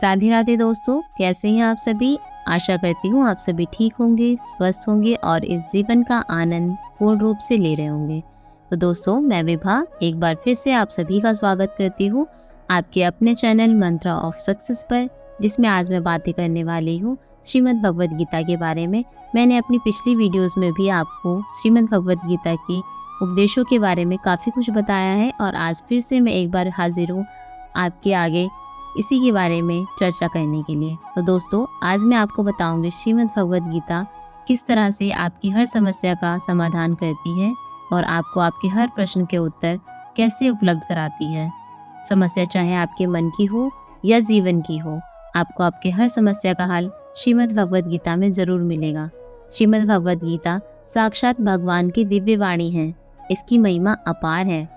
राधे राधे दोस्तों, कैसे हैं आप सभी। आशा करती हूँ आप सभी ठीक होंगे, स्वस्थ होंगे और इस जीवन का आनंद पूर्ण रूप से ले रहे होंगे। तो दोस्तों, मैं विभा एक बार फिर से आप सभी का स्वागत करती हूँ आपके अपने चैनल मंत्रा ऑफ सक्सेस पर, जिसमें आज मैं बातें करने वाली हूँ श्रीमद् भगवद गीता के बारे में। मैंने अपनी पिछली वीडियोज़ में भी आपको श्रीमद् भगवद गीता की उपदेशों के बारे में काफ़ी कुछ बताया है और आज फिर से मैं एक बार हाजिर हूँ आपके आगे इसी के बारे में चर्चा करने के लिए। तो दोस्तों, आज मैं आपको बताऊंगी श्रीमद् भगवद गीता किस तरह से आपकी हर समस्या का समाधान करती है और आपको आपके हर प्रश्न के उत्तर कैसे उपलब्ध कराती है। समस्या चाहे आपके मन की हो या जीवन की हो, आपको आपके हर समस्या का हल श्रीमद् भगवद गीता में ज़रूर मिलेगा। श्रीमद् भगवद गीता साक्षात भगवान की दिव्य वाणी है। इसकी महिमा अपार है।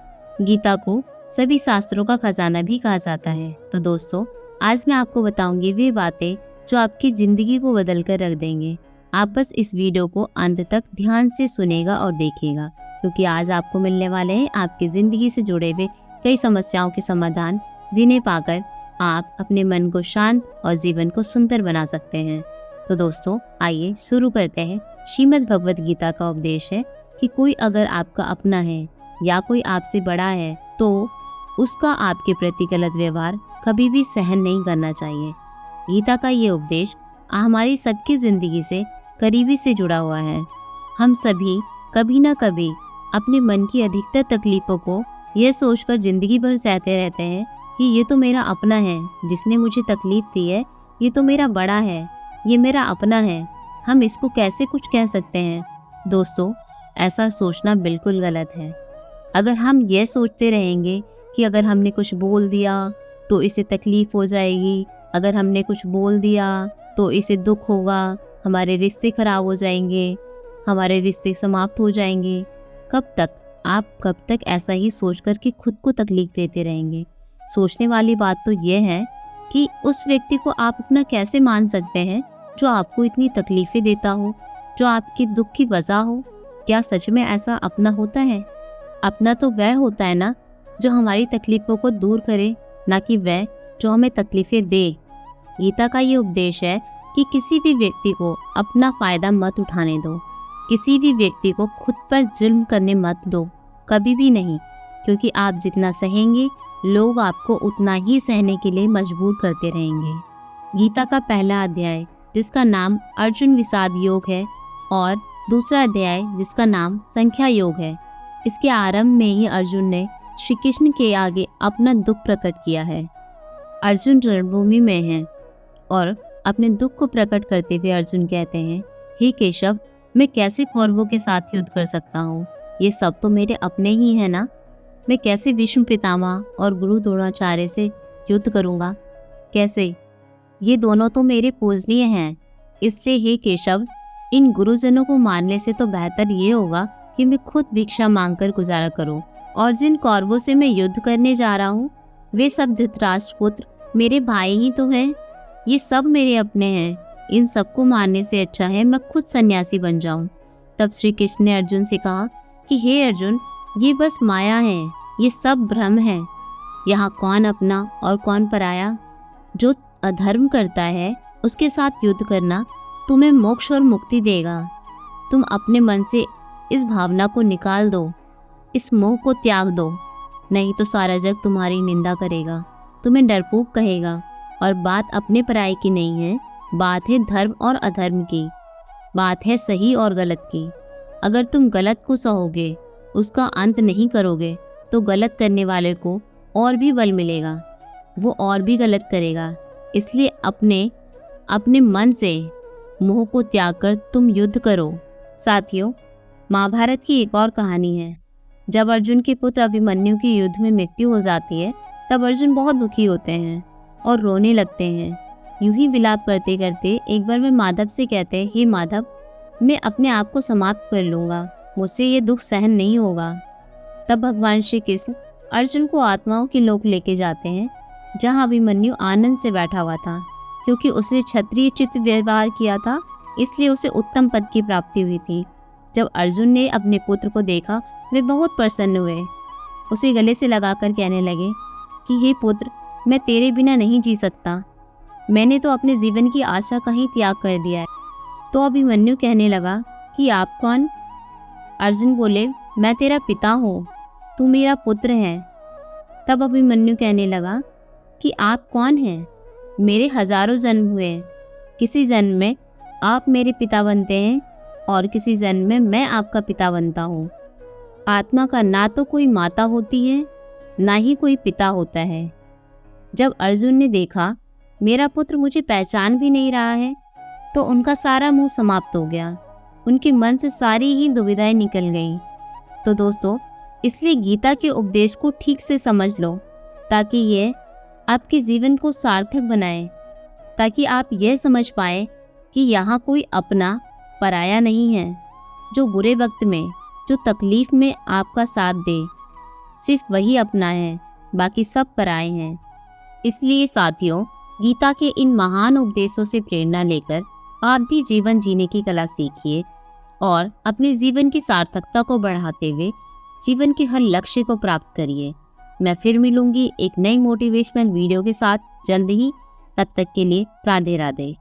गीता को सभी शास्त्रों का खजाना भी कहा जाता है। तो दोस्तों, आज मैं आपको बताऊंगी वे बातें जो आपकी ज़िंदगी को बदल कर रख देंगे। आप बस इस वीडियो को अंत तक ध्यान से सुनेगा और देखिएगा, क्योंकि आज आपको मिलने वाले हैं आपकी ज़िंदगी से जुड़े हुए कई समस्याओं के समाधान, जिन्हें पाकर आप अपने मन को शांत और जीवन को सुंदर बना सकते हैं। तो दोस्तों, आइए शुरू करते हैं। श्रीमद् भगवद गीता का उपदेश है कि कोई अगर आपका अपना है या कोई आपसे बड़ा है तो उसका आपके प्रति गलत व्यवहार कभी भी सहन नहीं करना चाहिए। गीता का ये उपदेश हमारी सबकी ज़िंदगी से करीबी से जुड़ा हुआ है। हम सभी कभी ना कभी अपने मन की अधिकतर तकलीफ़ों को यह सोचकर ज़िंदगी भर सहते रहते हैं कि ये तो मेरा अपना है, जिसने मुझे तकलीफ़ दी है, ये तो मेरा बड़ा है, ये मेरा अपना है, हम इसको कैसे कुछ कह सकते हैं। दोस्तों, ऐसा सोचना बिल्कुल गलत है। अगर हम ये सोचते रहेंगे कि अगर हमने कुछ बोल दिया तो इसे तकलीफ़ हो जाएगी, अगर हमने कुछ बोल दिया तो इसे दुख होगा, हमारे रिश्ते ख़राब हो जाएंगे, हमारे रिश्ते समाप्त हो जाएंगे, कब तक ऐसा ही सोचकर कि खुद को तकलीफ़ देते रहेंगे। सोचने वाली बात तो ये है कि उस व्यक्ति को आप अपना कैसे मान सकते हैं जो आपको इतनी तकलीफ़ें देता हो, जो आपके दुख की वजह हो। क्या सच में ऐसा अपना होता है? अपना तो वह होता है ना जो हमारी तकलीफ़ों को दूर करे, ना कि वह जो हमें तकलीफ़ें दे। गीता का ये उपदेश है कि किसी भी व्यक्ति को अपना फ़ायदा मत उठाने दो, किसी भी व्यक्ति को खुद पर जुल्म करने मत दो, कभी भी नहीं, क्योंकि आप जितना सहेंगे लोग आपको उतना ही सहने के लिए मजबूर करते रहेंगे। गीता का पहला अध्याय, जिसका नाम अर्जुन विषाद योग है, और दूसरा अध्याय जिसका नाम संख्या योग है, इसके आरंभ में ही अर्जुन ने श्री कृष्ण के आगे अपना दुख प्रकट किया है। अर्जुन रणभूमि में है और अपने दुख को प्रकट करते हुए अर्जुन कहते हैं, हे केशव, मैं कैसे कौरवों के साथ युद्ध कर सकता हूँ? ये सब तो मेरे अपने ही है ना। मैं कैसे भीष्म पितामह और गुरु द्रोणाचार्य से युद्ध करूँगा? कैसे? ये दोनों तो मेरे पूजनीय हैं। इसलिए हे केशव, इन गुरुजनों को मारने से तो बेहतर ये होगा कि मैं खुद भिक्षा मांगकर गुजारा करूं। और जिन कौरवों से मैं युद्ध करने जा रहा हूं, वे सब धृतराष्ट्र पुत्र मेरे भाई ही तो हैं। ये सब मेरे अपने हैं। इन सबको मारने से अच्छा है मैं खुद सन्यासी बन जाऊं। तब श्री कृष्ण ने अर्जुन से कहा कि हे अर्जुन, ये बस माया है, ये सब भ्रम है। यहाँ कौन अपना और कौन पराया? जो अधर्म करता है उसके साथ युद्ध करना तुम्हें मोक्ष और मुक्ति देगा। तुम अपने मन से इस भावना को निकाल दो, इस मोह को त्याग दो, नहीं तो सारा जग तुम्हारी निंदा करेगा, तुम्हें डरपोक कहेगा। और बात अपने पराये की नहीं है, बात है धर्म और अधर्म की, बात है सही और गलत की। अगर तुम गलत को सहोगे, उसका अंत नहीं करोगे, तो गलत करने वाले को और भी बल मिलेगा, वो और भी गलत करेगा। इसलिए अपने मन से मोह को त्याग कर तुम युद्ध करो। साथियों, महाभारत की एक और कहानी है। जब अर्जुन के पुत्र अभिमन्यु की युद्ध में मृत्यु हो जाती है, तब अर्जुन बहुत दुखी होते हैं और रोने लगते हैं। यूं ही विलाप करते करते एक बार वे माधव से कहते हैं, हे माधव, मैं अपने आप को समाप्त कर लूँगा, मुझसे ये दुख सहन नहीं होगा। तब भगवान श्री कृष्ण अर्जुन को आत्माओं के लोक लेके जाते हैं, जहाँ अभिमन्यु आनंद से बैठा हुआ था। क्योंकि उसने क्षत्रिय चित्त व्यवहार किया था, इसलिए उसे उत्तम पद की प्राप्ति हुई थी। जब अर्जुन ने अपने पुत्र को देखा, वे बहुत प्रसन्न हुए, उसे गले से लगाकर कहने लगे कि हे पुत्र, मैं तेरे बिना नहीं जी सकता। मैंने तो अपने जीवन की आशा का ही त्याग कर दिया है। तो अभिमन्यु कहने लगा कि आप कौन? अर्जुन बोले, मैं तेरा पिता हूँ, तू मेरा पुत्र है। तब अभिमन्यु कहने लगा कि आप कौन हैं? मेरे हजारों जन्म हुए, किसी जन्म में आप मेरे पिता बनते हैं और किसी जन्म में मैं आपका पिता बनता हूँ। आत्मा का ना तो कोई माता होती है, ना ही कोई पिता होता है। जब अर्जुन ने देखा मेरा पुत्र मुझे पहचान भी नहीं रहा है, तो उनका सारा मोह समाप्त हो गया। उनके मन से सारी ही दुविधाएं निकल गईं। तो दोस्तों, इसलिए गीता के उपदेश को ठीक से समझ लो, ताकि ये आपके जीवन को सार्थक बनाए, ताकि आप यह समझ पाए कि यहाँ कोई अपना पराया नहीं है। जो बुरे वक्त में, जो तकलीफ में आपका साथ दे, सिर्फ वही अपना है, बाकी सब पराए हैं। इसलिए साथियों, गीता के इन महान उपदेशों से प्रेरणा लेकर आप भी जीवन जीने की कला सीखिए और अपने जीवन की सार्थकता को बढ़ाते हुए जीवन के हर लक्ष्य को प्राप्त करिए। मैं फिर मिलूंगी एक नई मोटिवेशनल वीडियो के साथ जल्द ही। तब तक के लिए राधे राधे।